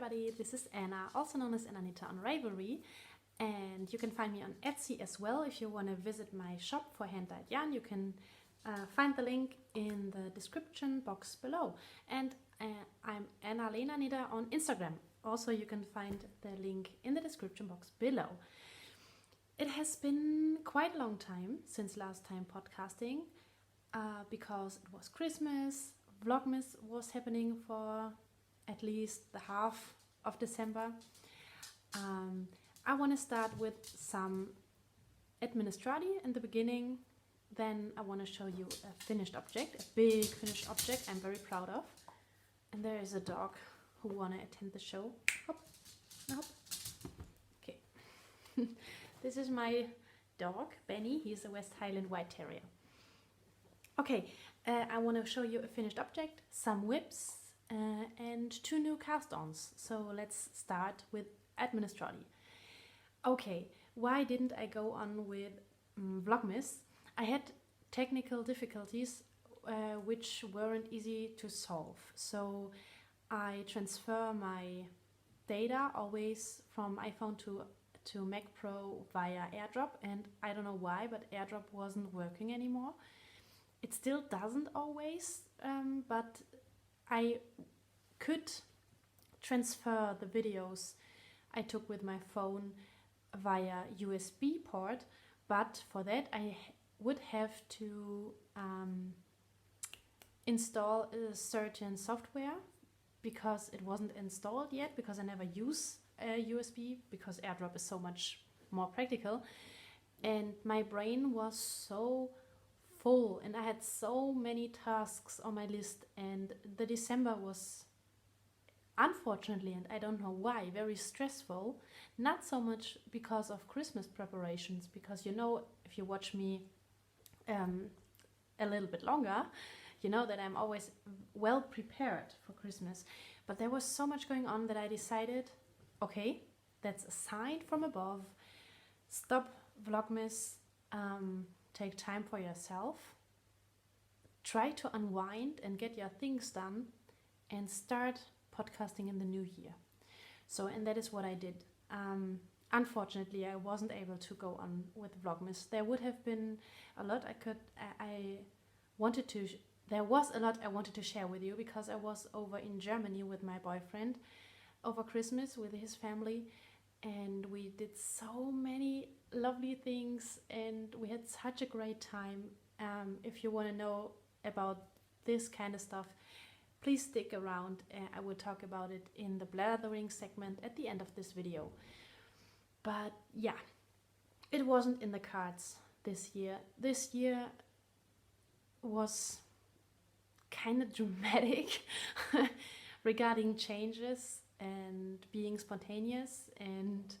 everybody, this is Anna, also known as Anita on Ravelry, and you can find me on Etsy as well. If you want to visit my shop for hand-dyed yarn, you can find the link in the description box below. And I'm Anna-Lena Nieder on Instagram. Also, you can find the link in the description box below. It has been quite a long time since last time podcasting because it was Christmas. Vlogmas was happening for at least the half of December. I want to start with some administrati in the beginning. Then I want to show you a finished object, a big finished object I'm very proud of. And there is a dog who want to attend the show. Hop, hop. Okay. This is my dog, Benny. He's a West Highland White Terrier. Okay, I want to show you a finished object, some whips, and 2 new cast-ons. So let's start with administrati. Okay, why didn't I go on with Vlogmas? I had technical difficulties which weren't easy to solve. So I transfer my data always from iPhone to Mac Pro via AirDrop, and I don't know why, but AirDrop wasn't working anymore. It still doesn't always, but I could transfer the videos I took with my phone via USB port, but for that I would have to install a certain software because it wasn't installed yet, because I never use USB because AirDrop is so much more practical. And my brain was so full and I had so many tasks on my list, and the December was, unfortunately, and I don't know why, very stressful. Not so much because of Christmas preparations, because you know, if you watch me a little bit longer, you know that I'm always well prepared for Christmas. But there was so much going on that I decided, okay, that's a sign from above. Stop Vlogmas. Take time for yourself. Try to unwind and get your things done and start podcasting in the new year. So, and that is what I did. Unfortunately, I wasn't able to go on with Vlogmas. There would have been a lot there was a lot I wanted to share with you, because I was over in Germany with my boyfriend over Christmas with his family, and we did so many lovely things and we had such a great time. If you want to know about this kind of stuff, please stick around. I will talk about it in the blathering segment at the end of this video. But yeah, it wasn't in the cards this year. This year was kind of dramatic regarding changes and being spontaneous and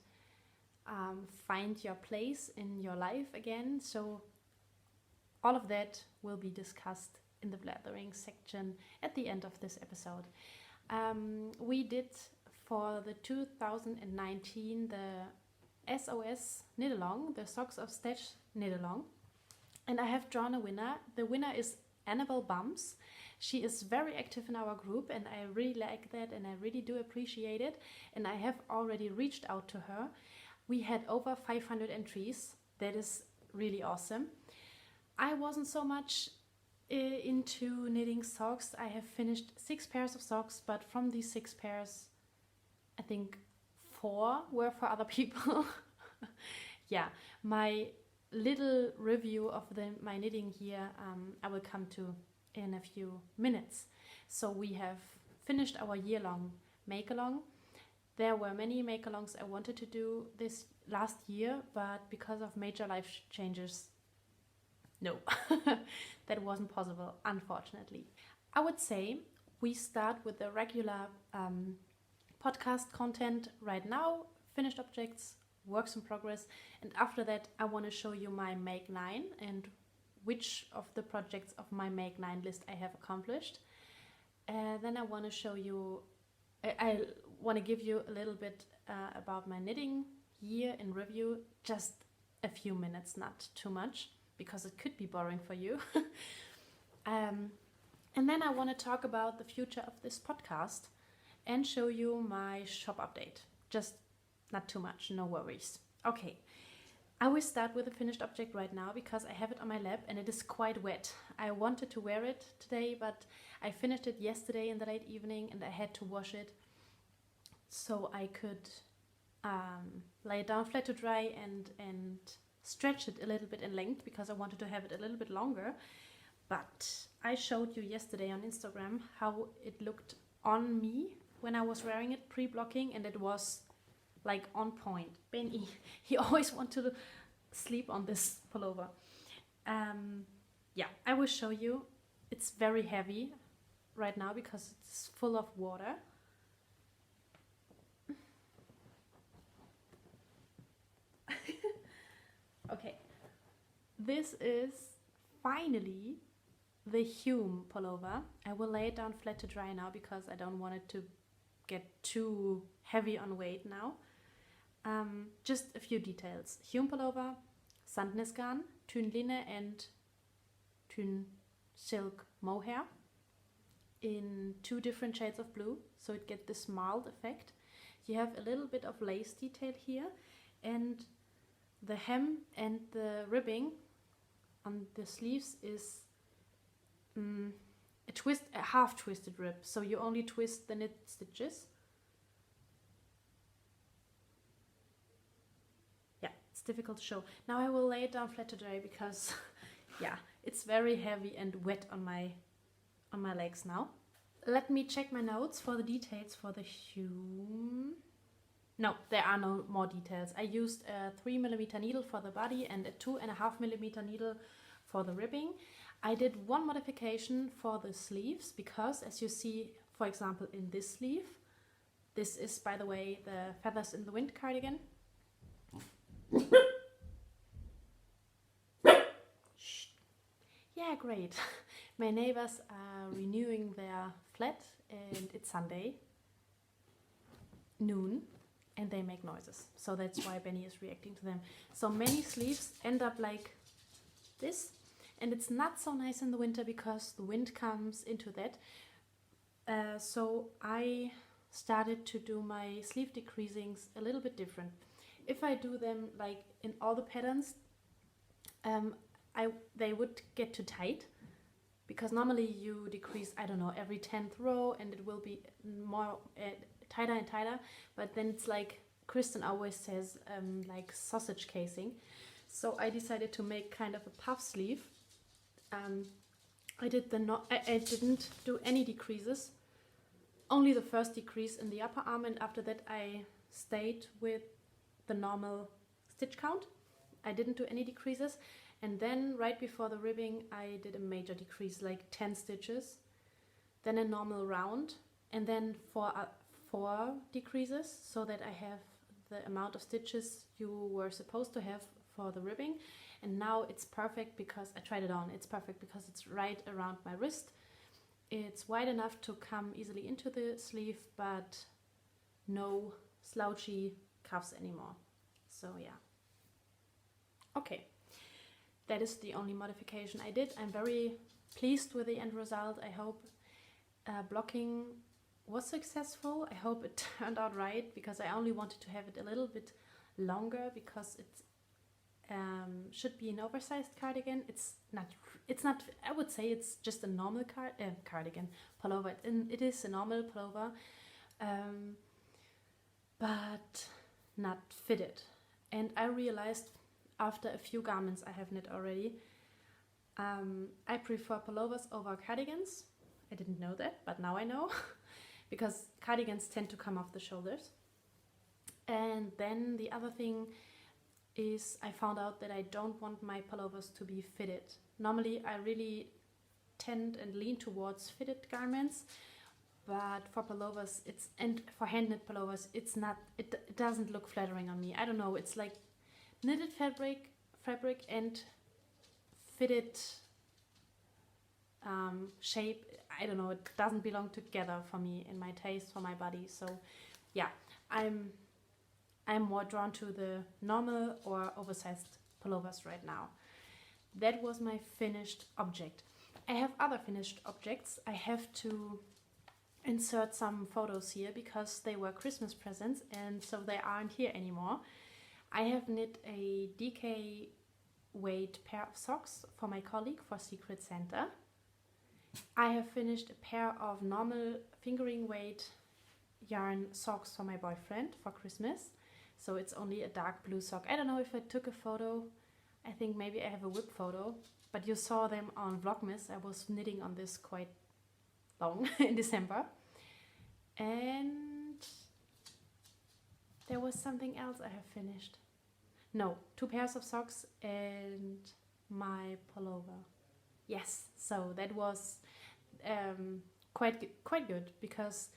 find your place in your life again. So all of that will be discussed in the blathering section at the end of this episode. We did for the 2019 the SOS Knit-along, the Socks of Stitch Knit-along, and I have drawn a winner. The winner is Annabelle Bums. She is very active in our group and I really like that and I really do appreciate it, and I have already reached out to her. We had over 500 entries. That is really awesome. I wasn't so much into knitting socks. I have finished 6 pairs of socks, but from these 6 pairs, I think 4 were for other people. Yeah, my little review of my knitting here, I will come to in a few minutes. So we have finished our year-long make-along. There were many make-alongs I wanted to do this last year, but because of major life changes, no, that wasn't possible, unfortunately. I would say we start with the regular podcast content right now, finished objects, works in progress, and after that I want to show you my Make 9 and which of the projects of my Make 9 list I have accomplished. Then I want to show you, I want to give you a little bit about my knitting year in review, just a few minutes, not too much, because it could be boring for you. And then I want to talk about the future of this podcast and show you my shop update. Just not too much, no worries. Okay, I will start with the finished object right now because I have it on my lap and it is quite wet. I wanted to wear it today, but I finished it yesterday in the late evening and I had to wash it so I could lay it down flat to dry and stretch it a little bit in length because I wanted to have it a little bit longer. But I showed you yesterday on Instagram how it looked on me when I was wearing it pre-blocking, and it was like on point. Benny, he always wanted to sleep on this pullover. Yeah, I will show you. It's very heavy right now because it's full of water. Okay, this is finally the Hume pullover. I will lay it down flat to dry now because I don't want it to get too heavy on weight now. Just a few details. Hume pullover, Sandnesgarn, Thun Linne and Thun Silk Mohair in 2 different shades of blue, so it gets this mild effect. You have a little bit of lace detail here, and the hem and the ribbing on the sleeves is a half twisted rib, so you only twist the knit stitches. Yeah, it's difficult to show. Now I will lay it down flat to dry because yeah, it's very heavy and wet on my legs now. Let me check my notes for the details for the Hume. No, there are no more details. I used a 3mm needle for the body and a 2.5mm needle for the ribbing. I did one modification for the sleeves because, as you see, for example, in this sleeve, this is, by the way, the Feathers in the Wind cardigan. Shh. Yeah, great. My neighbors are renewing their flat and it's Sunday noon and they make noises. So that's why Benny is reacting to them. So many sleeves end up like this. And it's not so nice in the winter because the wind comes into that. So I started to do my sleeve decreasings a little bit different. If I do them like in all the patterns, they would get too tight because normally you decrease, I don't know, every 10th row and it will be more tighter and tighter. But then it's like Kristen always says, like sausage casing. So I decided to make kind of a puff sleeve. I didn't do any decreases, only the first decrease in the upper arm, and after that I stayed with the normal stitch count. I didn't do any decreases, and then right before the ribbing I did a major decrease, like 10 stitches, then a normal round, and then 4 decreases, so that I have the amount of stitches you were supposed to have for the ribbing. And now it's perfect because I tried it on. It's perfect because it's right around my wrist. It's wide enough to come easily into the sleeve, but no slouchy cuffs anymore. So yeah. Okay, that is the only modification I did. I'm very pleased with the end result. I hope blocking was successful. I hope it turned out right because I only wanted to have it a little bit longer because it's should be an oversized cardigan. It's not, I would say it's just a normal cardigan pullover. It is a normal pullover, but not fitted. And I realized after a few garments I have knit already, I prefer pullovers over cardigans. I didn't know that, but now I know because cardigans tend to come off the shoulders. And then the other thing is I found out that I don't want my pullovers to be fitted. Normally I really tend and lean towards fitted garments, but for pullovers and for hand knit pullovers it's not, it doesn't look flattering on me. I don't know, it's like knitted fabric and fitted shape. I don't know, it doesn't belong together for me in my taste, for my body. So yeah, I'm more drawn to the normal or oversized pullovers right now. That was my finished object. I have other finished objects. I have to insert some photos here because they were Christmas presents and so they aren't here anymore. I have knit a DK weight pair of socks for my colleague for Secret Santa. I have finished a pair of normal fingering weight yarn socks for my boyfriend for Christmas. So it's only a dark blue sock. I don't know if I took a photo. I think maybe I have a whip photo, but you saw them on Vlogmas. I was knitting on this quite long in December. And there was something else I have finished. No, 2 pairs of socks and my pullover. Yes, so that was quite good because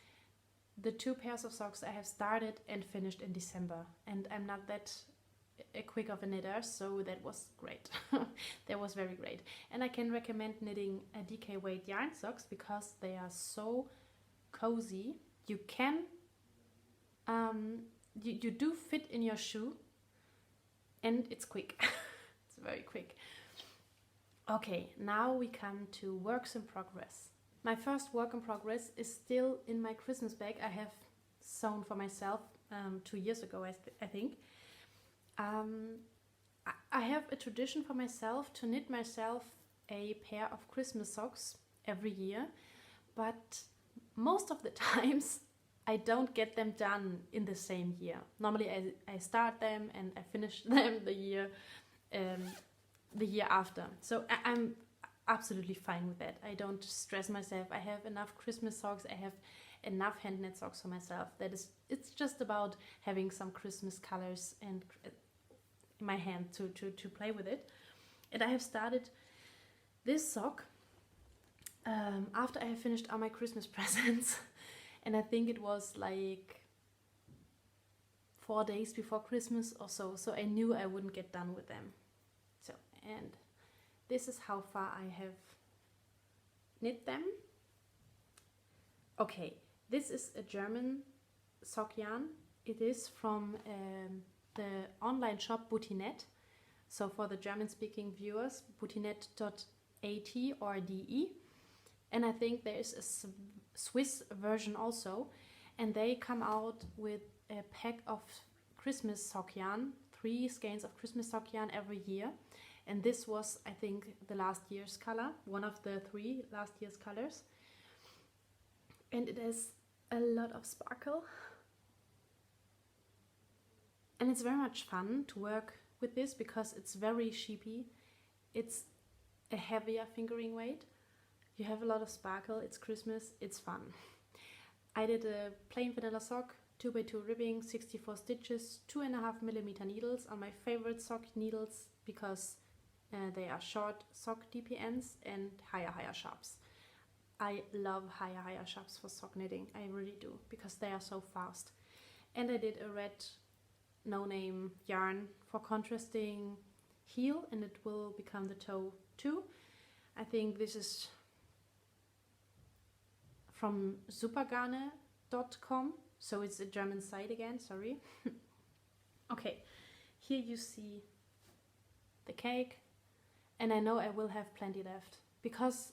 the 2 pairs of socks I have started and finished in December, and I'm not that quick of a knitter, so that was great. That was very great, and I can recommend knitting a DK weight yarn socks because they are so cozy. You can you do fit in your shoe, and it's quick. It's very quick. Okay, now we come to works in progress. My first work in progress is still in my Christmas bag I have sewn for myself 2 years ago, I think. I have a tradition for myself to knit myself a pair of Christmas socks every year, but most of the times I don't get them done in the same year. Normally I start them and I finish them the year after. So I'm absolutely fine with that. I don't stress myself. I have enough Christmas socks. I have enough hand knit socks for myself. It's just about having some Christmas colors and in my hand to play with it. And I have started this sock after I have finished all my Christmas presents. And I think it was like 4 days before Christmas or so. So I knew I wouldn't get done with them. So, and this is how far I have knit them. Okay, this is a German sock yarn. It is from the online shop Butinet. So for the German-speaking viewers, butinet.at or de. And I think there is a Swiss version also. And they come out with a pack of Christmas sock yarn, 3 skeins of Christmas sock yarn every year. And this was, I think, the last year's color, one of the 3 last year's colors. And it has a lot of sparkle. And it's very much fun to work with this because it's very sheepy. It's a heavier fingering weight. You have a lot of sparkle, it's Christmas, it's fun. I did a plain vanilla sock, 2x2 ribbing, 64 stitches, 2.5mm needles on my favorite sock needles because they are short sock DPNs and higher sharps. I love higher sharps for sock knitting, I really do, because they are so fast. And I did a red no-name yarn for contrasting heel, and it will become the toe too. I think this is from supergarne.com, so it's a German site again, sorry. Okay, here you see the cake, and I know I will have plenty left because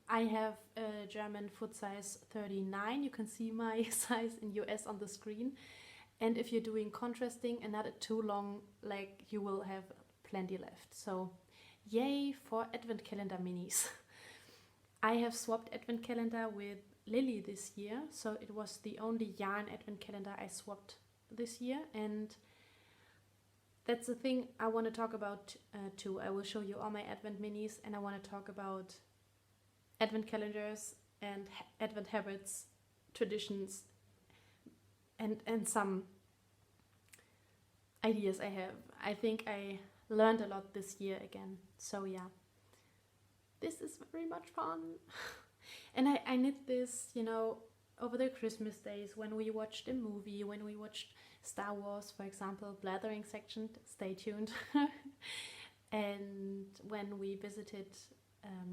I have a German foot size 39. You can see my size in US on the screen. And if you're doing contrasting and not a too long leg, you will have plenty left. So yay for advent calendar minis. I have swapped advent calendar with Lily this year. So it was the only yarn advent calendar I swapped this year. And that's the thing I want to talk about too. I will show you all my advent minis, and I want to talk about advent calendars and advent habits, traditions, and some ideas I have. I think I learned a lot this year again. So yeah, this is very much fun. And I knit this, you know, over the Christmas days when we watched a movie, when we watched Star Wars, for example, blathering section, stay tuned. And when we visited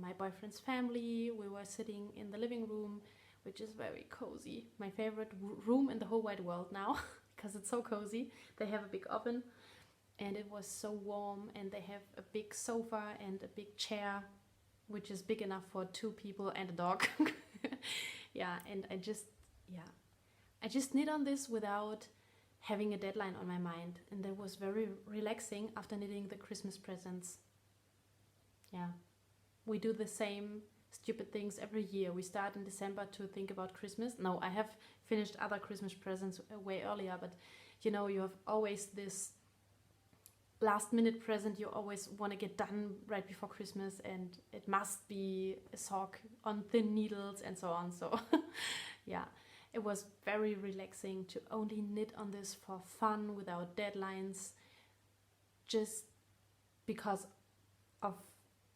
my boyfriend's family, we were sitting in the living room, which is very cozy. My favorite room in the whole wide world now, because it's so cozy. They have a big oven, and it was so warm, and they have a big sofa and a big chair, which is big enough for 2 people and a dog. Yeah, and I just knit on this without having a deadline on my mind, and that was very relaxing after knitting the Christmas presents. Yeah, we do the same stupid things every year. We start in December to think about Christmas. No, I have finished other Christmas presents way earlier, but you know, you have always this last minute present you always want to get done right before Christmas, and it must be a sock on thin needles and so on. So yeah, it was very relaxing to only knit on this for fun without deadlines, just because of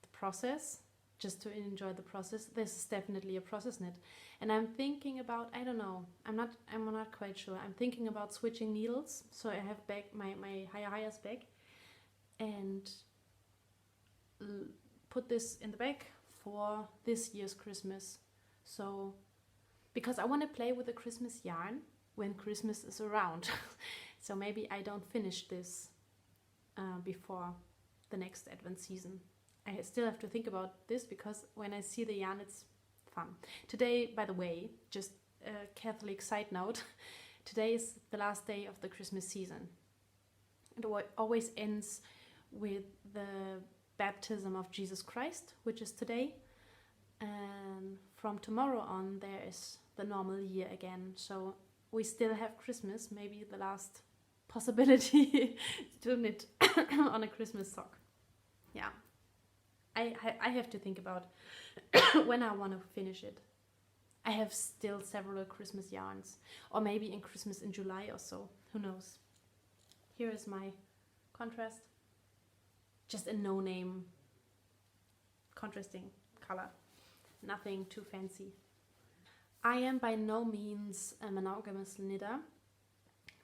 the process, just to enjoy the process. This is definitely a process knit, and I'm thinking about, I don't know, I'm not quite sure. I'm thinking about switching needles, so I have back my highest bag, and put this in the bag for this year's Christmas. So because I want to play with the Christmas yarn when Christmas is around. So maybe I don't finish this before the next Advent season. I still have to think about this, because when I see the yarn, it's fun. Today, by the way, just a Catholic side note, today is the last day of the Christmas season. It always ends with the baptism of Jesus Christ, which is today. And from tomorrow on, there is the normal year again. So we still have Christmas, maybe the last possibility to knit on a Christmas sock. Yeah. I have to think about when I want to finish it. I have still several Christmas yarns, or maybe in Christmas in July or so, who knows. Here is my contrast, just a no-name contrasting color, nothing too fancy. I am by no means a monogamous knitter,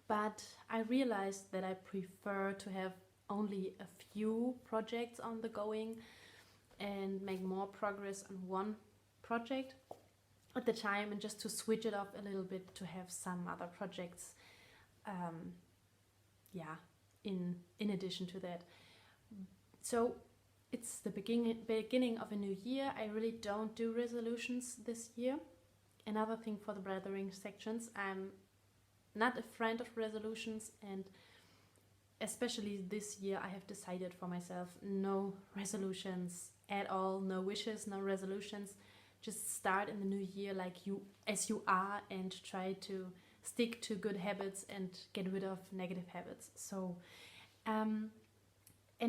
but I realized that I prefer to have only a few projects on the going and make more progress on one project at the time, and just to switch it up a little bit to have some other projects in addition to that. So it's the beginning of a new year. I really don't do resolutions this year. Another thing for the Blathering sections, I'm not a friend of resolutions, and especially this year I have decided for myself, no resolutions at all, no wishes, no resolutions. Just start in the new year as you are, and try to stick to good habits and get rid of negative habits. So and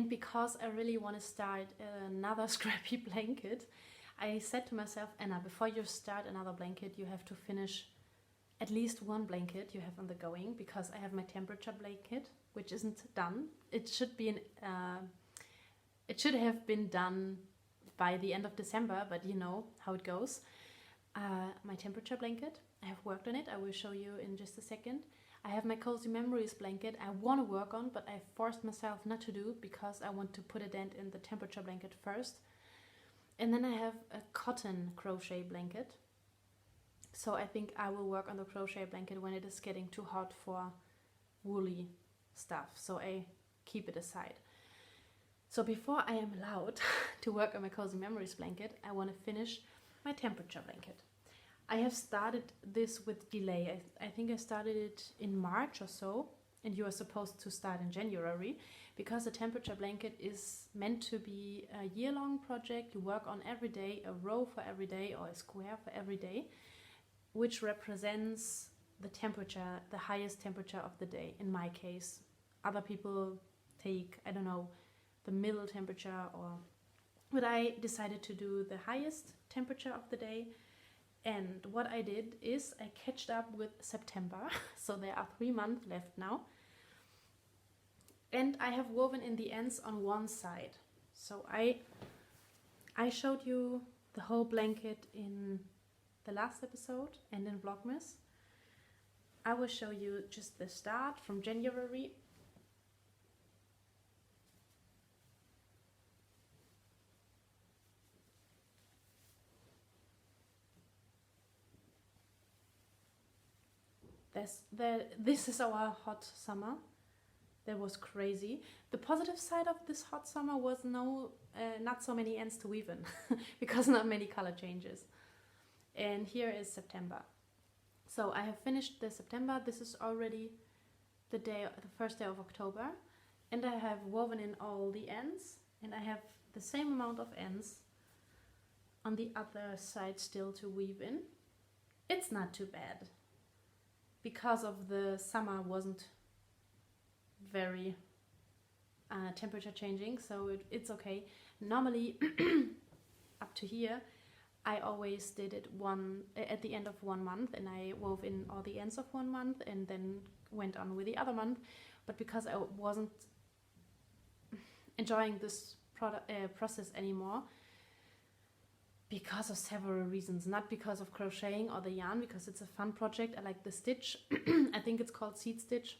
because I really want to start another scrappy blanket, I said to myself, Anna, before you start another blanket, you have to finish at least one blanket you have on the going, because I have my temperature blanket, which isn't done. It should have been done by the end of December, but you know how it goes. My temperature blanket, I have worked on it. I will show you in just a second. I have my Cozy Memories blanket I want to work on, but I forced myself not to do, because I want to put a dent in the temperature blanket first. And then I have a cotton crochet blanket. So I think I will work on the crochet blanket when it is getting too hot for woolly stuff. So I keep it aside. So before I am allowed to work on my Cozy Memories blanket, I want to finish my temperature blanket. I have started this with delay. I think I started it in March or so, and you are supposed to start in January, because a temperature blanket is meant to be a year-long project. You work on every day, a row for every day or a square for every day, which represents the temperature, the highest temperature of the day. In my case, other people take, I don't know, the middle temperature, but I decided to do the highest temperature of the day. And what I did is I catched up with September, so there are 3 months left now. And I have woven in the ends on one side. So I showed you the whole blanket in the last episode and in Vlogmas. I will show you just the start from January. This is our hot summer. That was crazy. The positive side of this hot summer was not so many ends to weave in, because not many color changes. And here is September. So I have finished the September. This is already the first day of October, and I have woven in all the ends, and I have the same amount of ends on the other side still to weave in. It's not too bad because of the summer wasn't very temperature changing, so it's okay. Normally up to here I always did it at the end of 1 month, and I wove in all the ends of 1 month and then went on with the other month. But because I wasn't enjoying this process anymore, because of several reasons, not because of crocheting or the yarn, because it's a fun project. I like the stitch. I think it's called seed stitch.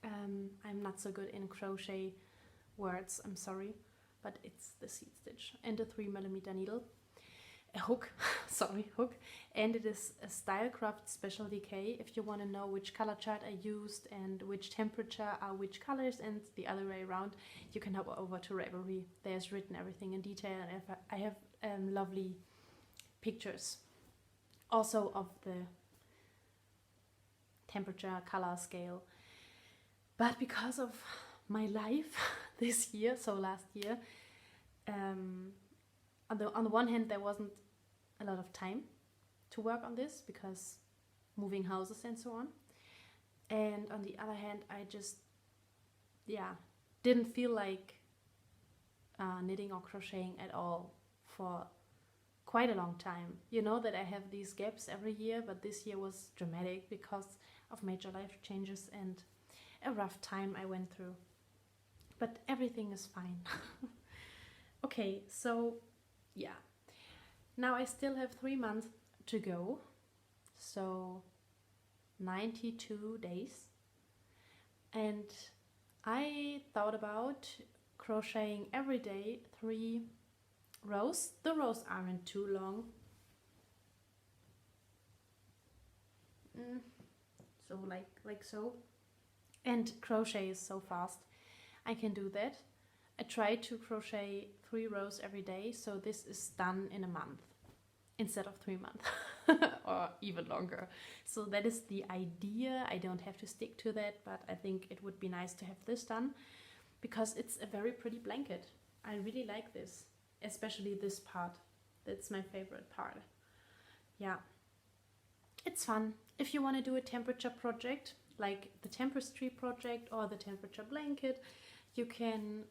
I'm not so good in crochet words, I'm sorry, but it's the seed stitch and a 3mm needle, a hook, hook, and it is a Stylecraft Special Decay. If you want to know which color chart I used and which temperature are which colors and the other way around, you can hop over to Ravelry. There's written everything in detail, and I have lovely pictures also of the temperature color scale. But because of my life this year, so last year, on the one hand there wasn't a lot of time to work on this because moving houses and so on, and on the other hand I just didn't feel like knitting or crocheting at all for quite a long time. You know that I have these gaps every year, but this year was dramatic because of major life changes and a rough time I went through. But everything is fine. Okay, so yeah. Now I still have 3 months to go. So 92 days. And I thought about crocheting every day 3 rows. The rows aren't too long. So like so. And crochet is so fast. I can do that. I try to crochet 3 rows every day, so this is done in a month instead of 3 months or even longer. So that is the idea. I don't have to stick to that, but I think it would be nice to have this done because it's a very pretty blanket. I really like this, especially this part. That's my favorite part. Yeah, it's fun. If you want to do a temperature project, like the Tempestry project or the temperature blanket, you can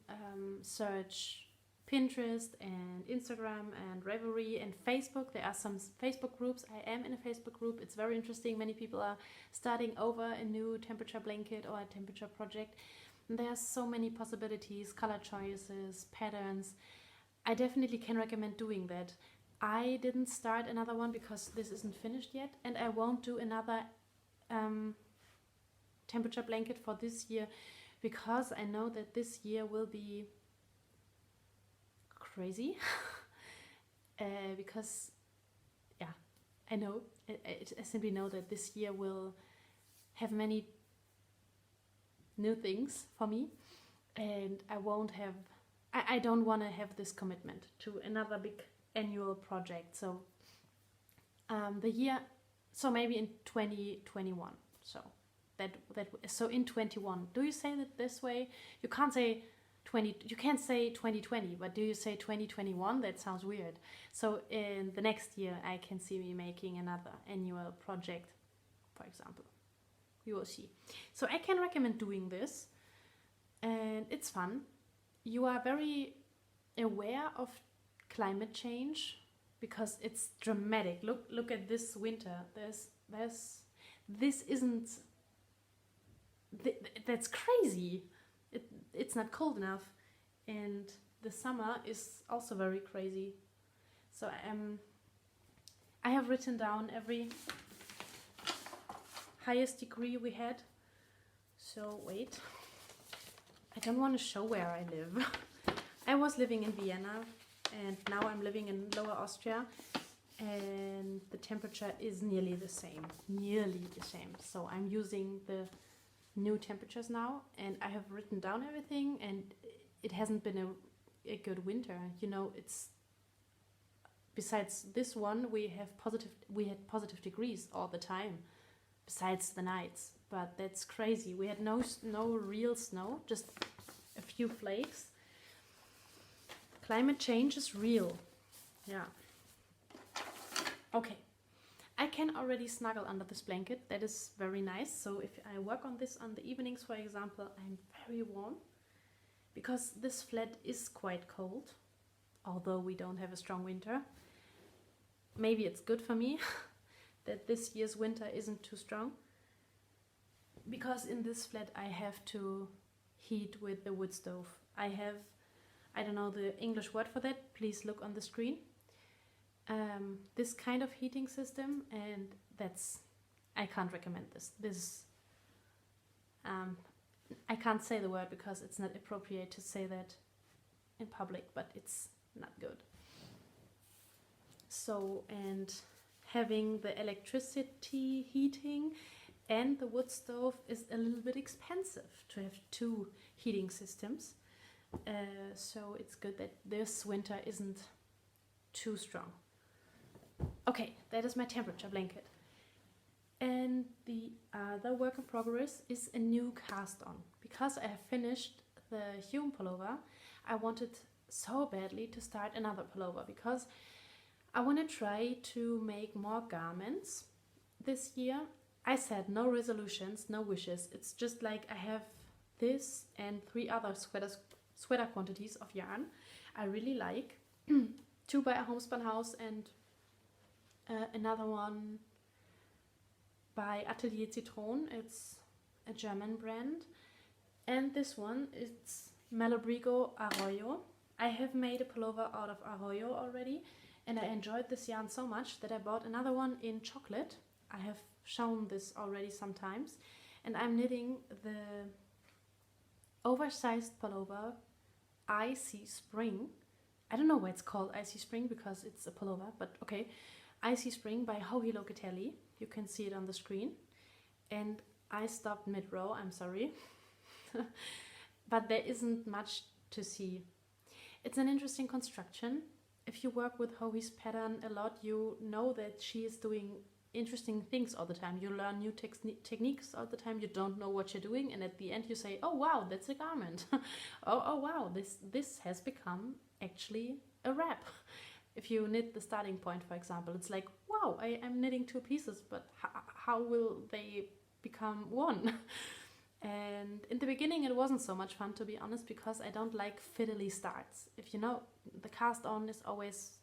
search Pinterest and Instagram and Ravelry and Facebook. There are some Facebook groups. I am in a Facebook group. It's very interesting. Many people are starting over a new temperature blanket or a temperature project. And there are so many possibilities, color choices, patterns. I definitely can recommend doing that. I didn't start another one because this isn't finished yet, and I won't do another temperature blanket for this year because I know that this year will be crazy. Because I know I simply know that this year will have many new things for me, and I don't want to have this commitment to another big annual project. So maybe in 2021. So in 21. Do you say that this way? You can't say 2020, but do you say 2021? That sounds weird. So in the next year I can see me making another annual project, for example. You will see. So I can recommend doing this, and it's fun. You are very aware of climate change because it's dramatic. Look at this winter. That's crazy. It's not cold enough, and the summer is also very crazy. So I have written down every highest degree we had. So wait, I don't want to show where I live. I was living in Vienna, and now I'm living in Lower Austria, and the temperature is nearly the same. So I'm using the new temperatures now, and I have written down everything, and it hasn't been a good winter. You know, it's Besides this one, we had positive degrees all the time, besides the nights. But that's crazy. We had no real snow, just a few flakes. Climate change is real. Yeah. Okay. I can already snuggle under this blanket. That is very nice. So if I work on this on the evenings, for example, I'm very warm. Because this flat is quite cold, although we don't have a strong winter. Maybe it's good for me that this year's winter isn't too strong. Because in this flat I have to heat with the wood stove. I don't know the English word for that, please look on the screen. This kind of heating system, and I can't recommend this. I can't say the word because it's not appropriate to say that in public, but it's not good. So, and having the electricity heating and the wood stove is a little bit expensive to have two heating systems. So it's good that this winter isn't too strong. Okay, that is my temperature blanket. And the other work in progress is a new cast on. Because I have finished the Hume pullover, I wanted so badly to start another pullover because I want to try to make more garments this year. I said no resolutions, no wishes. It's just like I have this and 3 other sweater quantities of yarn I really like. 2 by Homespun House and another one by Atelier Citron. It's a German brand. And this one, it's Malabrigo Arroyo. I have made a pullover out of Arroyo already, and I enjoyed this yarn so much that I bought another one in chocolate. I have shown this already sometimes. And I'm knitting the oversized pullover Icy Spring. I don't know why it's called Icy Spring because it's a pullover, but okay. Icy Spring by Joji Locatelli. You can see it on the screen. And I stopped mid-row, I'm sorry. But there isn't much to see. It's an interesting construction. If you work with Joji's pattern a lot, you know that she is doing interesting things all the time. You learn new techniques all the time. You don't know what you're doing, and at the end you say, oh wow, that's a garment. oh wow, this has become actually a wrap. If you knit the starting point, for example, it's like, wow, I'm knitting 2 pieces, but how will they become one? And in the beginning it wasn't so much fun, to be honest, because I don't like fiddly starts. If you know, the cast on is always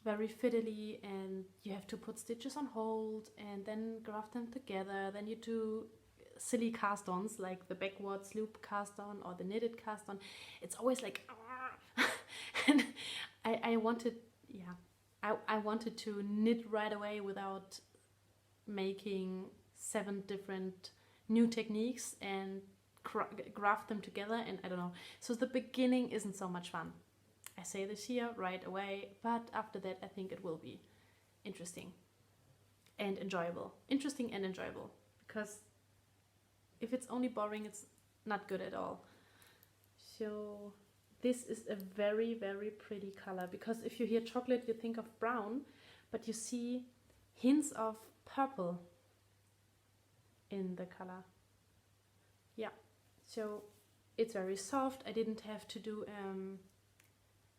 very fiddly and you have to put stitches on hold and then graft them together. Then you do silly cast ons like the backwards loop cast on or the knitted cast on. It's always like and I wanted to knit right away without making 7 different new techniques and graft them together, and I don't know. So the beginning isn't so much fun. I say this here right away, but after that I think it will be interesting and enjoyable. Interesting and enjoyable, because if it's only boring, it's not good at all. So this is a very, very pretty color, because if you hear chocolate you think of brown, but you see hints of purple in the color. Yeah, so it's very soft. I didn't have to do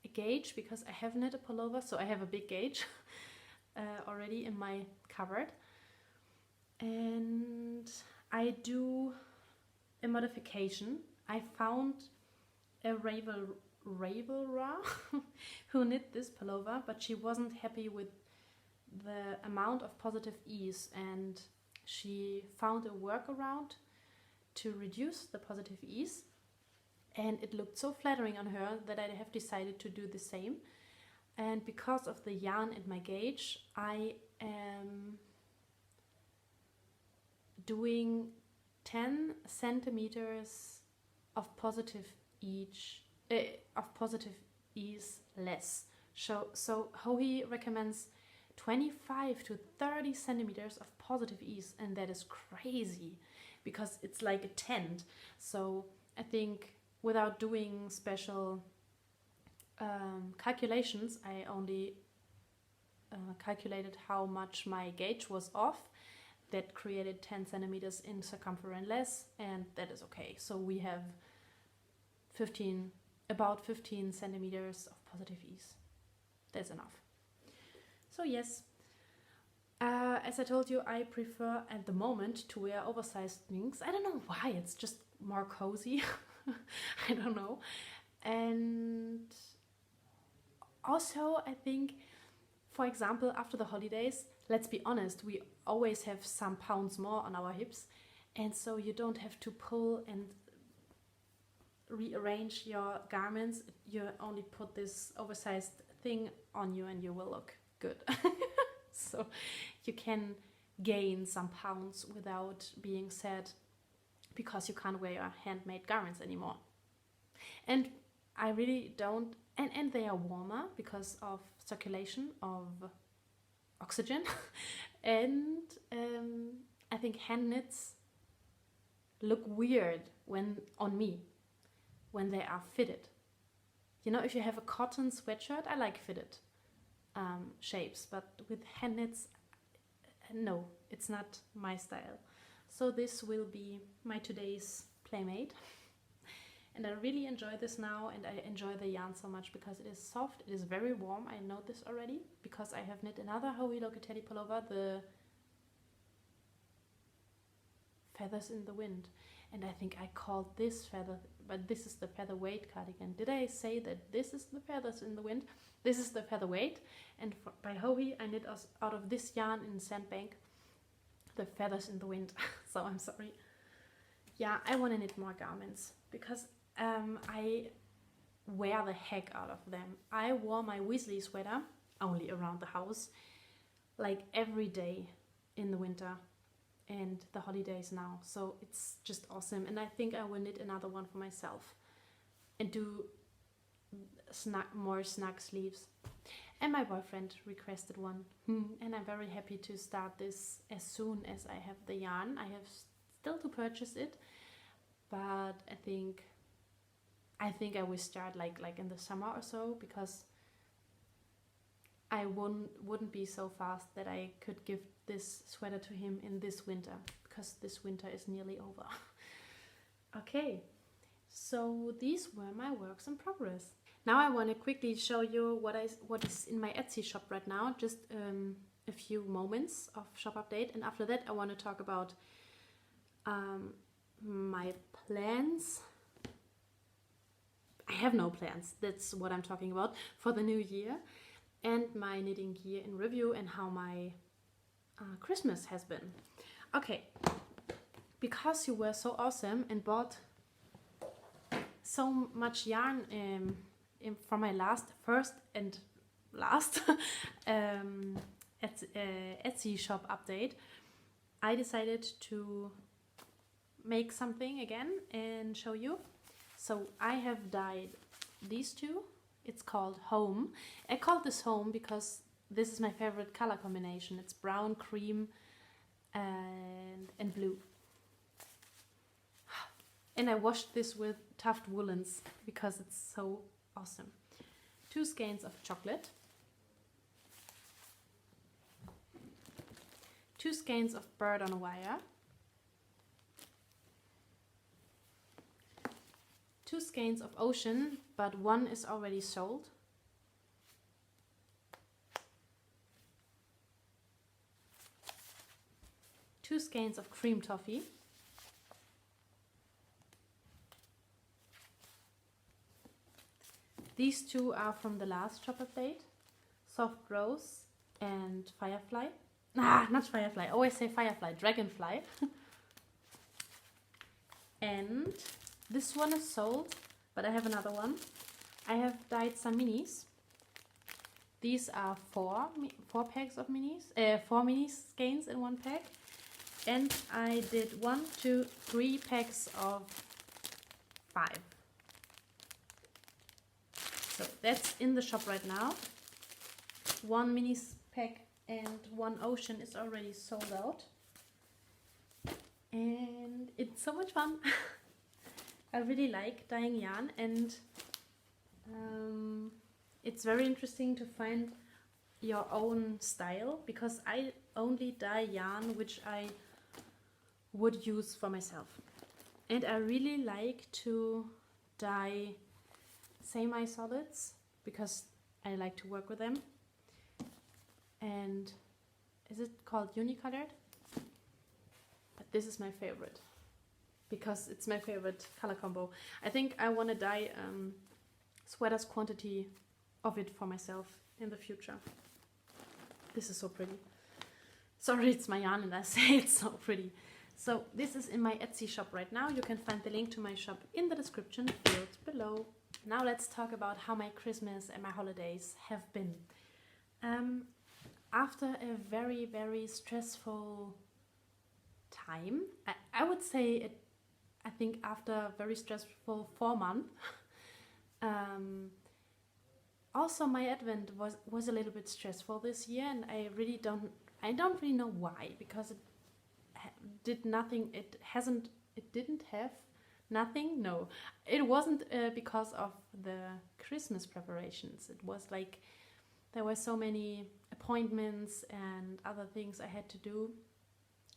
a gauge because I have knit a pullover, so I have a big gauge already in my cupboard. And I do a modification. I found a Ravelra who knit this pullover, but she wasn't happy with the amount of positive ease, and she found a workaround to reduce the positive ease, and it looked so flattering on her that I have decided to do the same. And because of the yarn and my gauge, I am doing 10 centimeters of positive ease less. So Joji recommends 25 to 30 centimeters of positive ease, and that is crazy because it's like a tent. So I think without doing special calculations, I only calculated how much my gauge was off. That created 10 centimeters in circumference less, and that is okay. So we have about 15 centimeters of positive ease. That's enough. So yes, as I told you, I prefer at the moment to wear oversized things. I don't know why, it's just more cozy. I don't know. And also I think, for example, after the holidays, let's be honest, we always have some pounds more on our hips, and so you don't have to pull and rearrange your garments. You only put this oversized thing on you and you will look good. So you can gain some pounds without being sad because you can't wear your handmade garments anymore. And I really don't, and they are warmer because of circulation of oxygen. And I think hand knits look weird on me when they are fitted. You know, if you have a cotton sweatshirt, I like fitted shapes, but with hand knits, no, it's not my style. So this will be my today's playmate. And I really enjoy this now, and I enjoy the yarn so much because it is soft, it is very warm. I know this already because I have knit another Howie Locatelli pullover, the Feathers in the Wind. And I think I called this feather, but this is the featherweight cardigan. Did I say that this is the Feathers in the Wind? This is the featherweight, and by Howie I knit out of this yarn in Sandbank, the Feathers in the Wind. So I'm sorry. Yeah, I want to knit more garments because I wear the heck out of them. I wore my Weasley sweater only around the house like every day in the winter and the holidays now, so it's just awesome. And I think I will knit another one for myself and do more snug sleeves. And my boyfriend requested one, and I'm very happy to start this as soon as I have the yarn. I have still to purchase it, but I think I will start like in the summer or so, because I wouldn't be so fast that I could give this sweater to him in this winter, because this winter is nearly over. Okay, so these were my works in progress. Now I want to quickly show you what is in my Etsy shop right now, just a few moments of shop update, and after that I want to talk about my plans. I have no plans, that's what I'm talking about, for the new year, and my knitting gear in review, and how my Christmas has been. Okay, because you were so awesome and bought so much yarn from my first and last Etsy shop update, I decided to make something again and show you. So I have dyed these two. It's called Home. I called this Home because this is my favorite color combination. It's brown, cream, and blue. And I washed this with Tuft Woolens because it's so awesome. 2 skeins of chocolate. 2 skeins of Bird on a Wire. 2 skeins of Ocean, but one is already sold. 2 skeins of Cream Toffee. These two are from the last shop update. Soft Rose and Firefly. Not Firefly, I always say Firefly, Dragonfly. And this one is sold, but I have another one. I have dyed some minis. These are four packs of minis, 4 mini skeins in 1 pack. And I did 1, 2, 3 packs of 5. So that's in the shop right now. 1 mini pack and 1 Ocean is already sold out. And it's so much fun. I really like dyeing yarn, and it's very interesting to find your own style, because I only dye yarn which I would use for myself. And I really like to dye semi-solids because I like to work with them. And is it called Unicolored? But this is my favorite because it's my favorite color combo. I think I want to dye sweaters quantity of it for myself in the future. This is so pretty. Sorry, it's my yarn and I say it's so pretty. So this is in my Etsy shop right now. You can find the link to my shop in the description field below. Now let's talk about how my Christmas and my holidays have been. After a very, very stressful time, I would say it, I think after a very stressful 4 months, also my Advent was a little bit stressful this year, and I don't really know why, because it did nothing, it didn't have nothing, no. It wasn't because of the Christmas preparations. It was like there were so many appointments and other things I had to do.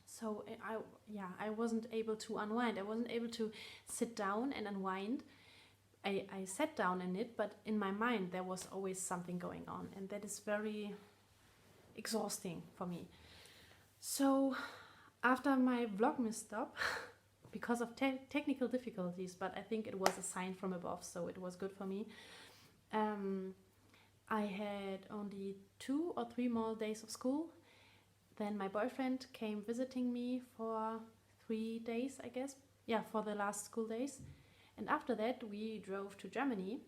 So I wasn't able to unwind. I wasn't able to sit down and unwind. I sat down in it, but in my mind there was always something going on, and that is very exhausting for me. So after my Vlogmas stop, because of technical difficulties, but I think it was a sign from above, so it was good for me. I had only 2 or 3 more days of school. Then my boyfriend came visiting me for 3 days, I guess. Yeah, for the last school days. And after that, we drove to Germany.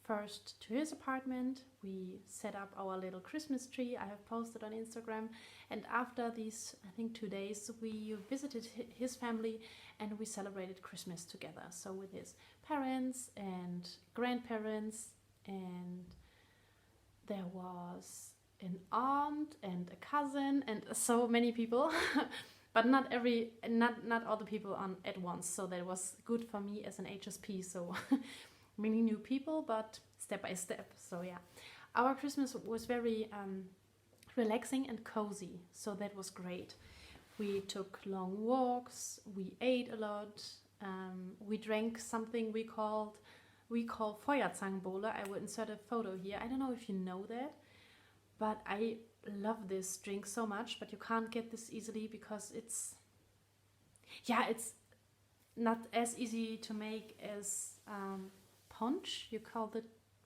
First to his apartment, we set up our little Christmas tree. I have posted on Instagram. And after these, I think 2 days, we visited his family and we celebrated Christmas together. So with his parents and grandparents, and there was an aunt and a cousin and so many people. But not all the people on at once, so that was good for me as an HSP. So many new people, but step by step. So yeah, our Christmas was very relaxing and cozy, so that was great. We took long walks, we ate a lot, we drank something we call Feuerzangenbowle. I will insert a photo here. I don't know if you know that, but I love this drink so much, but you can't get this easily because it's not as easy to make as punch. You call it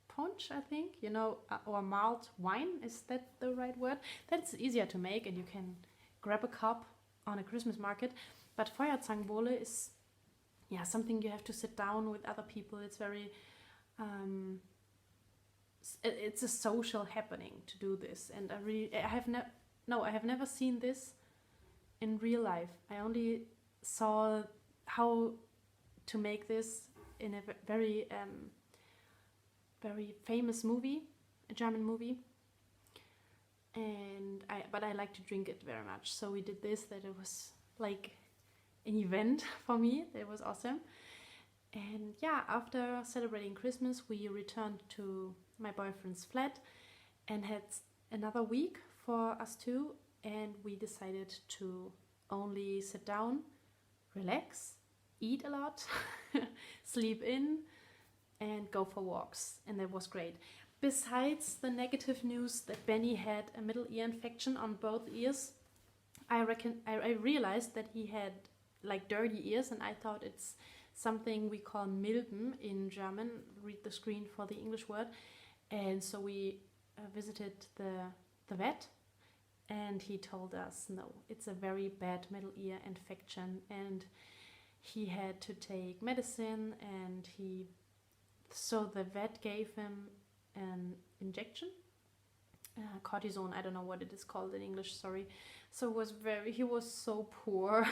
punch, I think, or malt wine. Is that the right word? That's easier to make, and you can grab a cup on a Christmas market. But Feuerzangenbowle is something you have to sit down with other people. It's very it's a social happening to do this, and I have never seen this in real life. I only saw how to make this in a very very famous movie, a German movie, but I like to drink it very much. So we did this, that it was like an event for me. It was awesome. And yeah, after celebrating Christmas, we returned to my boyfriend's flat and had another week for us two, and we decided to only sit down, relax, eat a lot, sleep in, and go for walks, and that was great. Besides the negative news that Benny had a middle ear infection on both ears, I realized that he had like dirty ears, and I thought it's something we call Milben in German. Read the screen for the English word. And so we visited the vet, and he told us, no, it's a very bad middle ear infection, and he had to take medicine, and so the vet gave him an injection, cortisone, I don't know what it is called in English, sorry. So he was so poor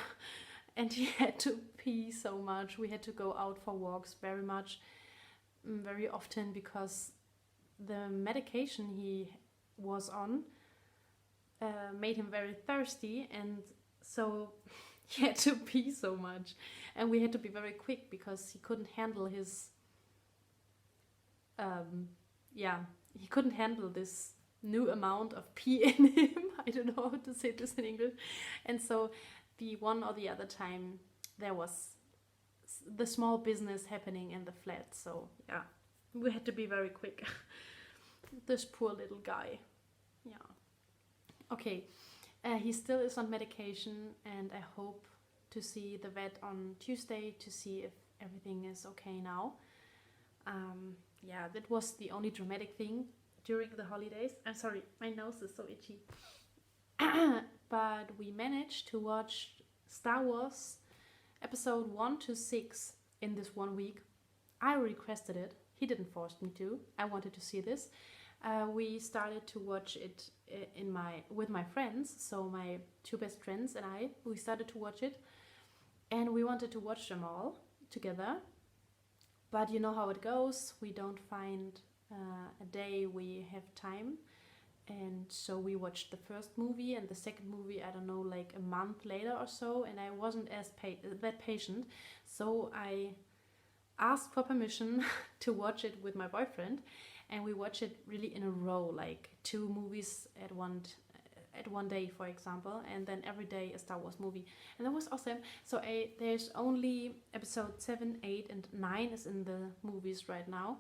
and he had to pee so much. We had to go out for walks very often, because the medication he was on made him very thirsty, and so he had to pee so much, and we had to be very quick because he couldn't handle his he couldn't handle this new amount of pee in him. I don't know how to say this in English. And so the one or the other time there was the small business happening in the flat. So yeah, we had to be very quick. This poor little guy. Yeah. Okay. He still is on medication, and I hope to see the vet on Tuesday to see if everything is okay now. Yeah, that was the only dramatic thing during the holidays. I'm sorry, my nose is so itchy. But we managed to watch Star Wars episode 1 to 6 in this 1 week. I requested it. He didn't force me to. I wanted to see this. We started to watch it with my friends. So my 2 best friends and we started to watch it, and we wanted to watch them all together. But you know how it goes. We don't find a day we have time. And so we watched the first movie and the second movie, I don't know, like a month later or so. And I wasn't that patient. So I asked for permission to watch it with my boyfriend. And we watched it really in a row, like 2 movies at one day, for example, and then every day a Star Wars movie, and that was awesome. So there's only episode 7, 8, and 9 is in the movies right now,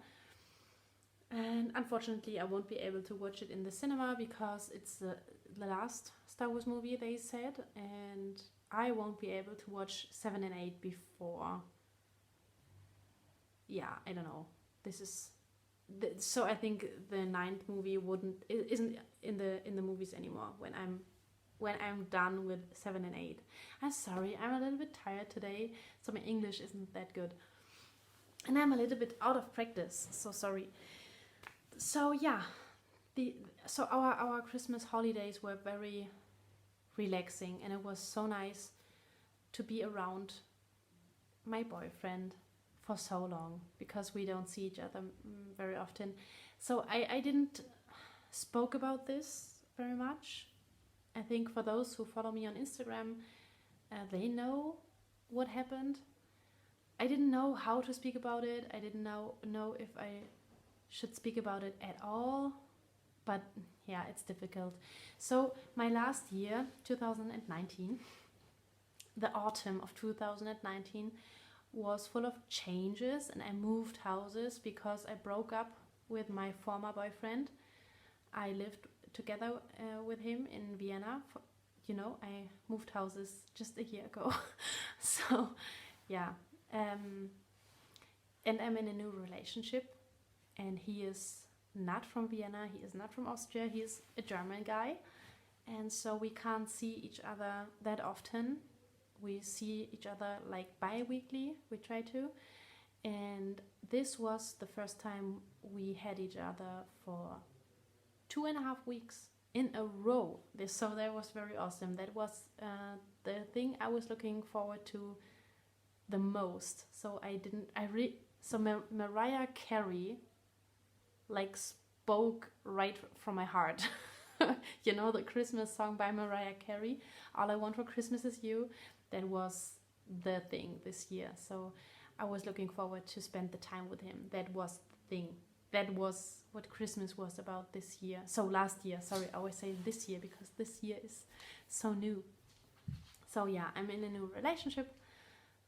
and unfortunately I won't be able to watch it in the cinema because it's the last Star Wars movie, they said, and I won't be able to watch 7 and 8 before. Yeah, I don't know. So I think the 9th movie isn't in the movies anymore when I'm done with 7 and 8. I'm sorry, I'm a little bit tired today, so my English isn't that good, and I'm a little bit out of practice. So sorry. So yeah, so our Christmas holidays were very relaxing, and it was so nice to be around my boyfriend for so long, because we don't see each other very often. So I didn't spoke about this very much. I think for those who follow me on Instagram, they know what happened. I didn't know how to speak about it. I didn't know if I should speak about it at all. But yeah, it's difficult. So my last year, 2019, the autumn of 2019, was full of changes, and I moved houses because I broke up with my former boyfriend. I lived together with him in Vienna. I moved houses just a year ago. So yeah, and I'm in a new relationship, and he is not from Vienna, he is not from Austria, he is a German guy, and so we can't see each other that often. We see each other like bi-weekly, we try to. And this was the first time we had each other for 2.5 weeks in a row. So that was very awesome. That was the thing I was looking forward to the most. So Mariah Carey like spoke right from my heart. You know the Christmas song by Mariah Carey, All I Want for Christmas Is You. That was the thing this year. So I was looking forward to spend the time with him. That was the thing. That was what Christmas was about this year. So last year, sorry, I always say this year because this year is so new. So yeah, I'm in a new relationship,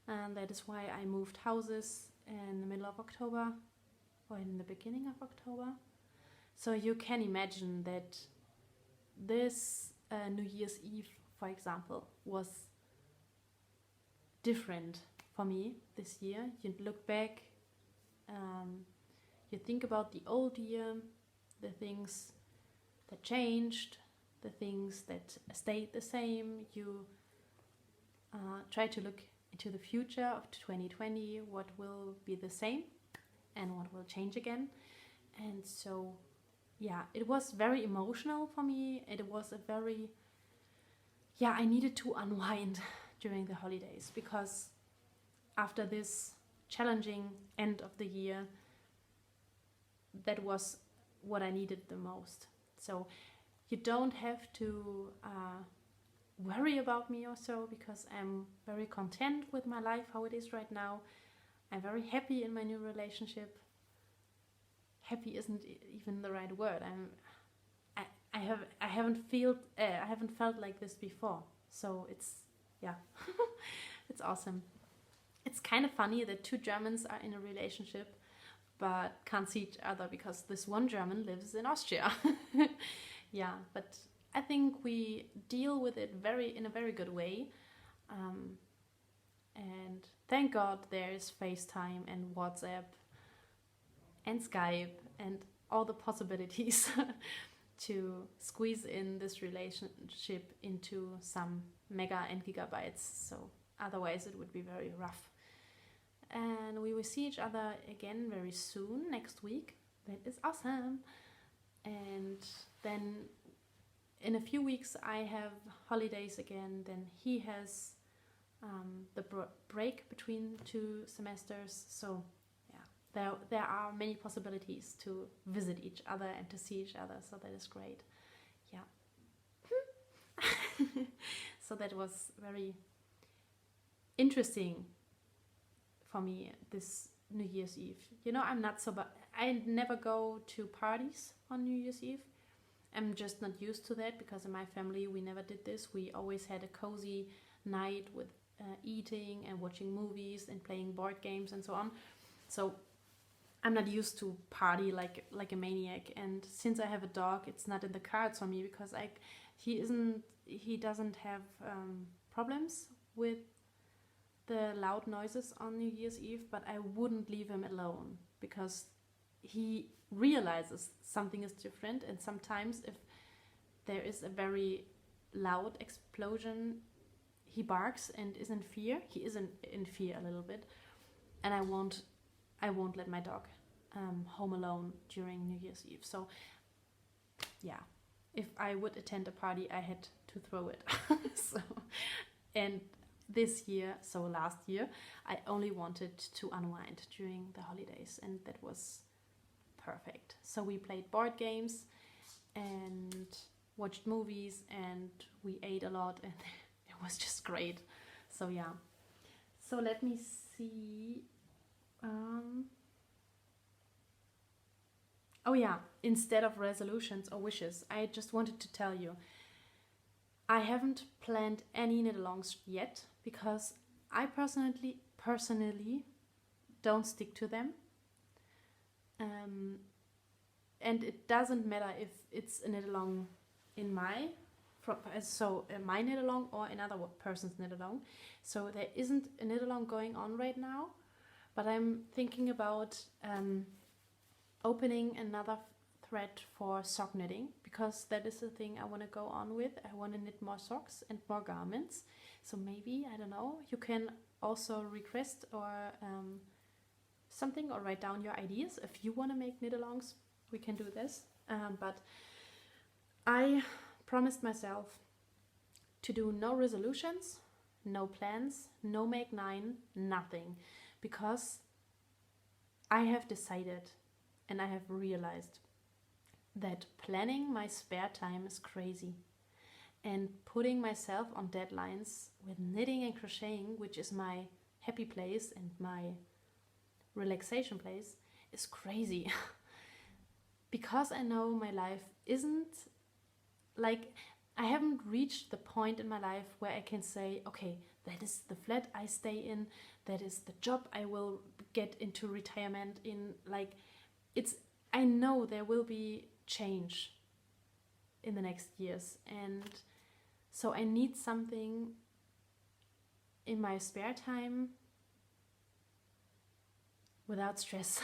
and that is why I moved houses in the middle of October or in the beginning of October. So you can imagine that this New Year's Eve, for example, was different for me this year. You look back, you think about the old year, the things that changed, the things that stayed the same. You try to look into the future of 2020, what will be the same and what will change again. And so yeah, it was very emotional for me. It was I needed to unwind during the holidays, because after this challenging end of the year, that was what I needed the most. So you don't have to worry about me or so, because I'm very content with my life, how it is right now. I'm very happy in my new relationship. Happy isn't even the right word. I haven't felt like this before. So it's, yeah, it's awesome. It's kind of funny that two Germans are in a relationship but can't see each other because this one German lives in Austria. Yeah, but I think we deal with it in a very good way. Um, and thank God there is FaceTime and WhatsApp and Skype and all the possibilities to squeeze in this relationship into some mega and gigabytes. So otherwise it would be very rough. And we will see each other again very soon, next week. That is awesome. And then in a few weeks I have holidays again. Then he has the break between two semesters. So yeah, there are many possibilities to visit each other and to see each other. So that is great. Yeah. So that was very interesting for me this New Year's Eve. You know, I'm not so bad. I never go to parties on New Year's Eve. I'm just not used to that because in my family we never did this. We always had a cozy night with eating and watching movies and playing board games and so on. So I'm not used to party like a maniac. And since I have a dog, it's not in the cards for me because he doesn't have problems with the loud noises on New Year's Eve, but I wouldn't leave him alone because he realizes something is different, and sometimes if there is a very loud explosion, he barks and is in fear. He is in fear a little bit, and I won't let my dog home alone during New Year's Eve. So yeah, if I would attend a party, I had to throw it. So, and this year, so last year, I only wanted to unwind during the holidays, and that was perfect. So we played board games and watched movies and we ate a lot, and it was just great. So yeah. So let me see. Oh yeah, instead of resolutions or wishes, I just wanted to tell you I haven't planned any knit-alongs yet because I personally don't stick to them. And it doesn't matter if it's a knit-along in my knit-along or another person's knit-along. So there isn't a knit-along going on right now, but I'm thinking about opening another thread for sock knitting because that is the thing I want to go on with. I want to knit more socks and more garments. So maybe, I don't know, you can also request or something or write down your ideas. If you want to make knit-alongs, we can do this. But I promised myself to do no resolutions, no plans, no make 9, nothing. Because I have decided and I have realized that planning my spare time is crazy. And putting myself on deadlines with knitting and crocheting, which is my happy place and my relaxation place, is crazy. Because I know my life isn't like, I haven't reached the point in my life where I can say, okay, that is the flat I stay in, that is the job I will get into retirement in. Like, I know there will be change in the next years, and so I need something in my spare time without stress.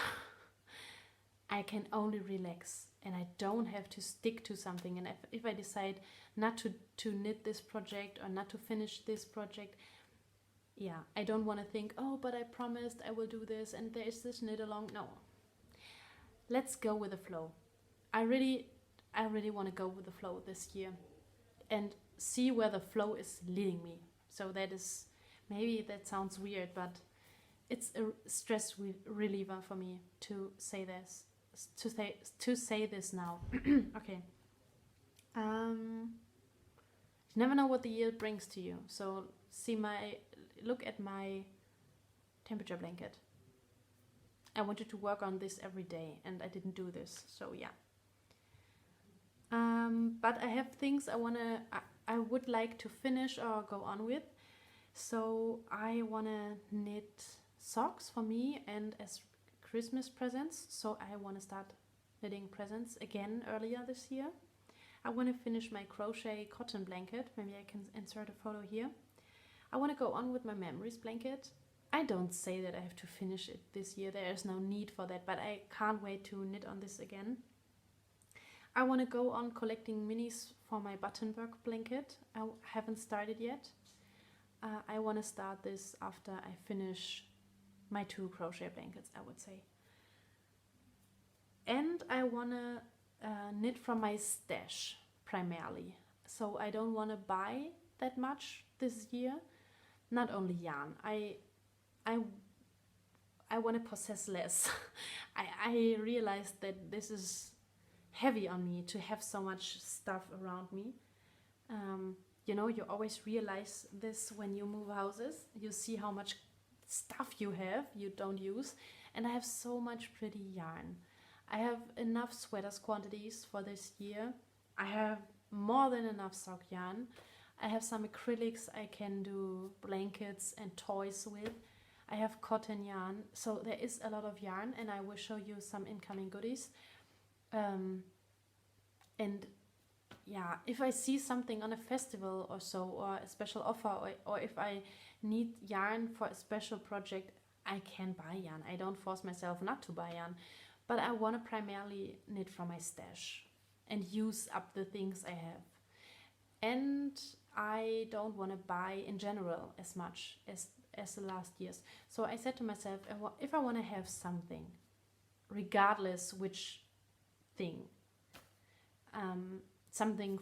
I can only relax and I don't have to stick to something. And if I decide not to knit this project or not to finish this project, yeah, I don't want to think, oh, but I promised I will do this and there is this knit along. No, let's go with the flow. I really want to go with the flow this year and see where the flow is leading me. So that is, maybe that sounds weird, but it's a stress reliever for me to say this. To say this now. Okay. You never know what the year brings to you. So look at my temperature blanket. I wanted to work on this every day and I didn't do this. So yeah. But I have things I would like to finish or go on with. So I wanna knit socks for me and as Christmas presents. So I wanna start knitting presents again earlier this year. I wanna finish my crochet cotton blanket. Maybe I can insert a photo here. I wanna go on with my memories blanket. I don't say that I have to finish it this year. There is no need for that, but I can't wait to knit on this again. I want to go on collecting minis for my buttonwork blanket. I haven't started yet. I want to start this after I finish my 2 crochet blankets, I would say. And I want to knit from my stash primarily. So I don't want to buy that much this year. Not only yarn. I want to possess less. I realized that this is heavy on me to have so much stuff around me. You always realize this when you move houses. You see how much stuff you have you don't use. And I have so much pretty yarn. I have enough sweaters quantities for this year. I have more than enough sock yarn. I have some acrylics I can do blankets and toys with. I have cotton yarn. So there is a lot of yarn, and I will show you some incoming goodies. And yeah, if I see something on a festival or so, or a special offer, or if I need yarn for a special project, I can buy yarn. I don't force myself not to buy yarn, but I want to primarily knit from my stash and use up the things I have. And I don't want to buy in general as much as the last years. So I said to myself, if I want to have something, regardless which thing, something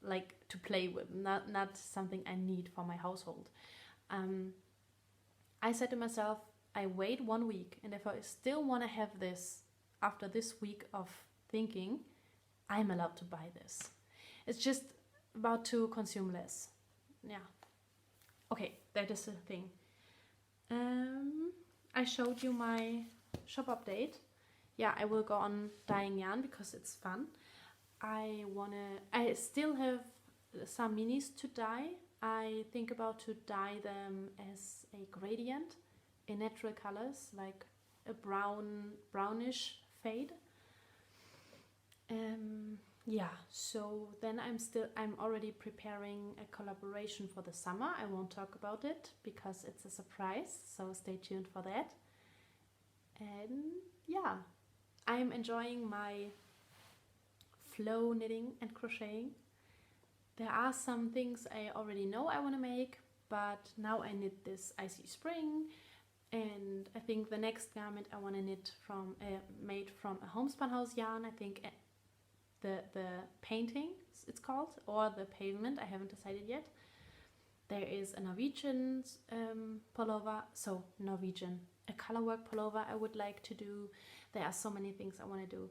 like to play with, not something I need for my household. I said to myself, I wait 1 week, and if I still want to have this after this week of thinking, I'm allowed to buy this. It's just about to consume less. Yeah. Okay, that is the thing. I showed you my shop update. Yeah, I will go on dyeing yarn because it's fun. I still have some minis to dye. I think about to dye them as a gradient in natural colors, like a brownish fade. Yeah, so then I'm already preparing a collaboration for the summer. I won't talk about it because it's a surprise, so stay tuned for that. And yeah, I'm enjoying my flow knitting and crocheting. There are some things I already know I want to make, but now I knit this Icy Spring, and I think the next garment I want to knit made from a homespun house yarn. I think the painting it's called, or the pavement, I haven't decided yet. There is a Norwegian pullover, so Norwegian, a colorwork pullover I would like to do. There are so many things I want to do,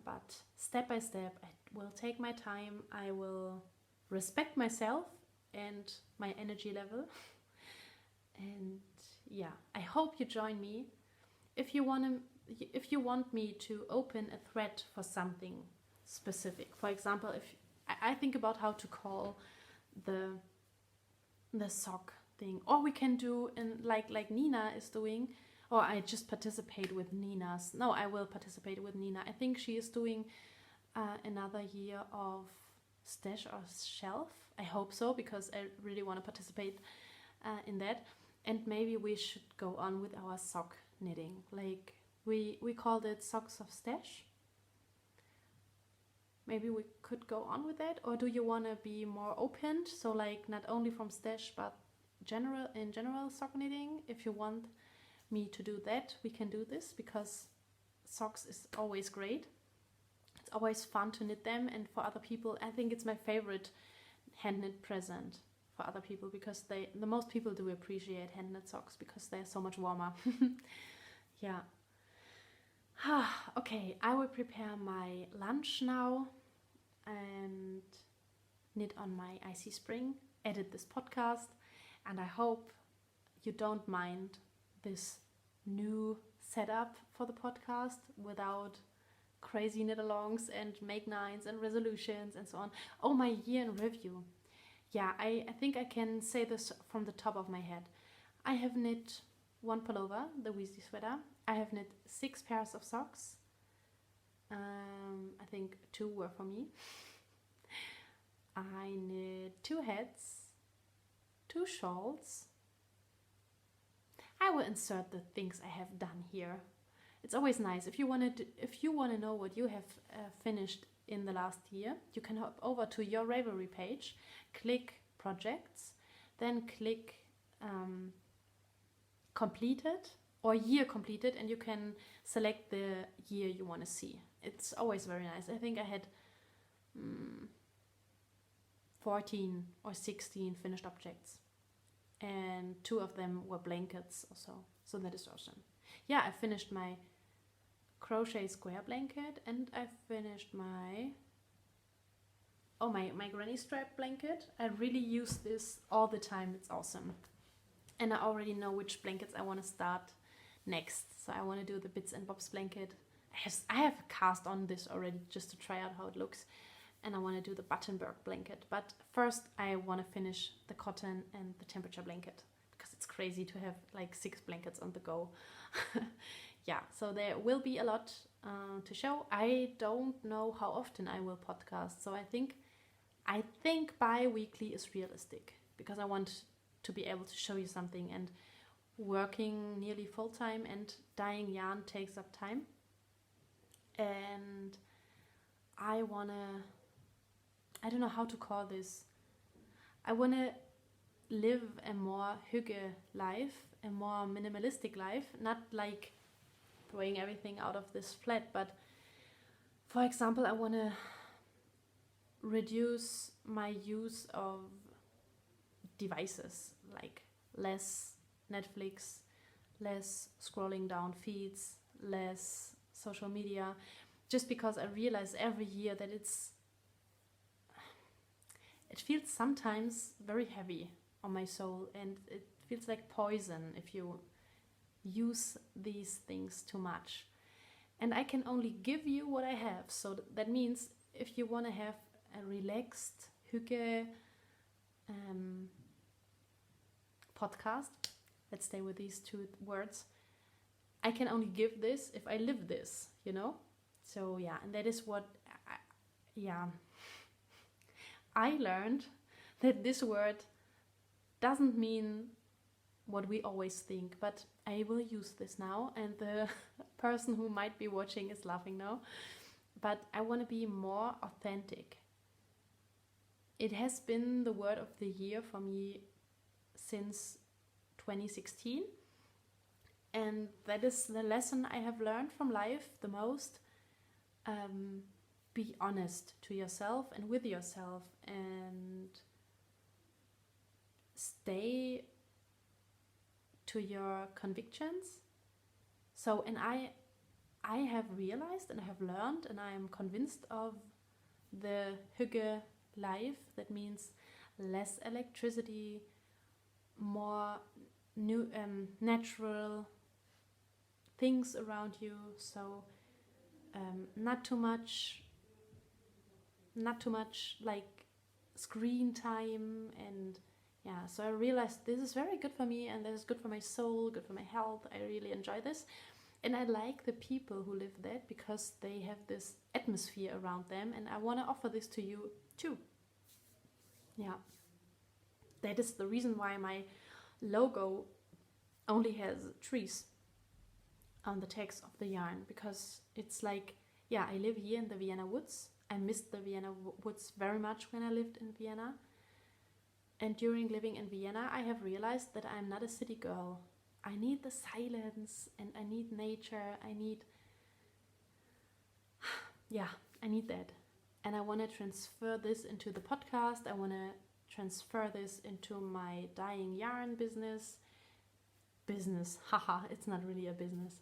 but step by step, I will take my time. I will respect myself and my energy level. And yeah, I hope you join me. If you want me to open a thread for something specific, for example, if I think about how to call the sock thing, or we can do in like Nina is doing, or I just participate with Nina's. No, I will participate with Nina. I think she is doing another year of stash or shelf. I hope so, because I really want to participate in that. And maybe we should go on with our sock knitting. Like we called it Socks of Stash. Maybe we could go on with that. Or do you want to be more open? So like not only from stash, but in general sock knitting. If you want me to do that, we can do this, because socks is always great. It's always fun to knit them, and for other people, I think it's my favorite hand knit present for other people, because the most people do appreciate hand knit socks because they're so much warmer. Yeah. Okay, I will prepare my lunch now and knit on my Icy Spring, edit this podcast, and I hope you don't mind this new setup for the podcast without crazy knit-alongs and make nines and resolutions and so on. Oh, my year in review. Yeah, I think I can say this from the top of my head. I have knit 1 pullover, the Weasley sweater. I have knit 6 pairs of socks. I think 2 were for me. I knit 2 hats, 2 shawls. I will insert the things I have done here. It's always nice if you want to know what you have finished in the last year. You can hop over to your Ravelry page, click projects, then click completed or year completed, and you can select the year you want to see. It's always very nice. I think I had 14 or 16 finished objects, and 2 of them were blankets or so that is awesome. Yeah, I finished my crochet square blanket, and I finished my granny strap blanket. I really use this all the time. It's awesome. And I already know which blankets I want to start next. So I want to do the Bits and Bobs blanket. I have cast on this already just to try out how it looks. And I want to do the Battenberg blanket. But first I want to finish the cotton and the temperature blanket, because it's crazy to have like 6 blankets on the go. Yeah, so there will be a lot to show. I don't know how often I will podcast. So I think bi-weekly is realistic, because I want to be able to show you something, and working nearly full-time and dyeing yarn takes up time. And I don't know how to call this. I want to live a more hygge life, a more minimalistic life, not like throwing everything out of this flat, but for example, I want to reduce my use of devices, like less Netflix, less scrolling down feeds, less social media, just because I realize every year that it feels sometimes very heavy on my soul, and it feels like poison if you use these things too much. And I can only give you what I have, so that means if you want to have a relaxed hygge podcast, let's stay with these 2 words, I can only give this if I live this, you know? So yeah, and that is what I learned, that this word doesn't mean what we always think, but I will use this now, and the person who might be watching is laughing now. But I want to be more authentic. It has been the word of the year for me since 2016, and that is the lesson I have learned from life the most. Be honest to yourself and with yourself, and stay to your convictions. So, and I have realized and I have learned, and I am convinced of the hygge life. That means less electricity, more new natural things around you. So not too much like screen time. And yeah, so I realized this is very good for me, and this is good for my soul, good for my health. I really enjoy this, and I like the people who live that, because they have this atmosphere around them, and I want to offer this to you too. Yeah, that is the reason why my logo only has trees on the text of the yarn, because it's like, yeah, I live here in the Vienna woods. I missed the Vienna woods very much when I lived in Vienna. And during living in Vienna, I have realized that I'm not a city girl. I need the silence, and I need nature. I need that. And I want to transfer this into the podcast. I want to transfer this into my dyeing yarn business. Haha, it's not really a business.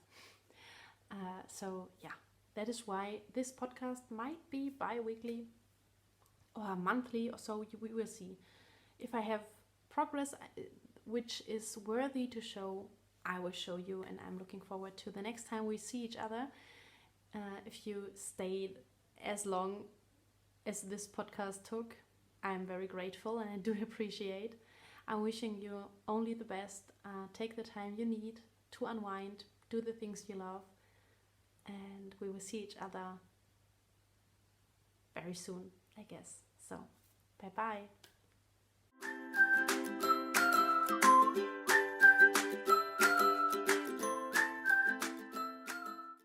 So yeah, that is why this podcast might be bi-weekly or monthly or so. We will see. If I have progress which is worthy to show, I will show you, and I'm looking forward to the next time we see each other. If you stayed as long as this podcast took, I'm very grateful and I do appreciate. I'm wishing you only the best. Take the time you need to unwind, do the things you love, and we will see each other very soon, I guess. So, bye bye.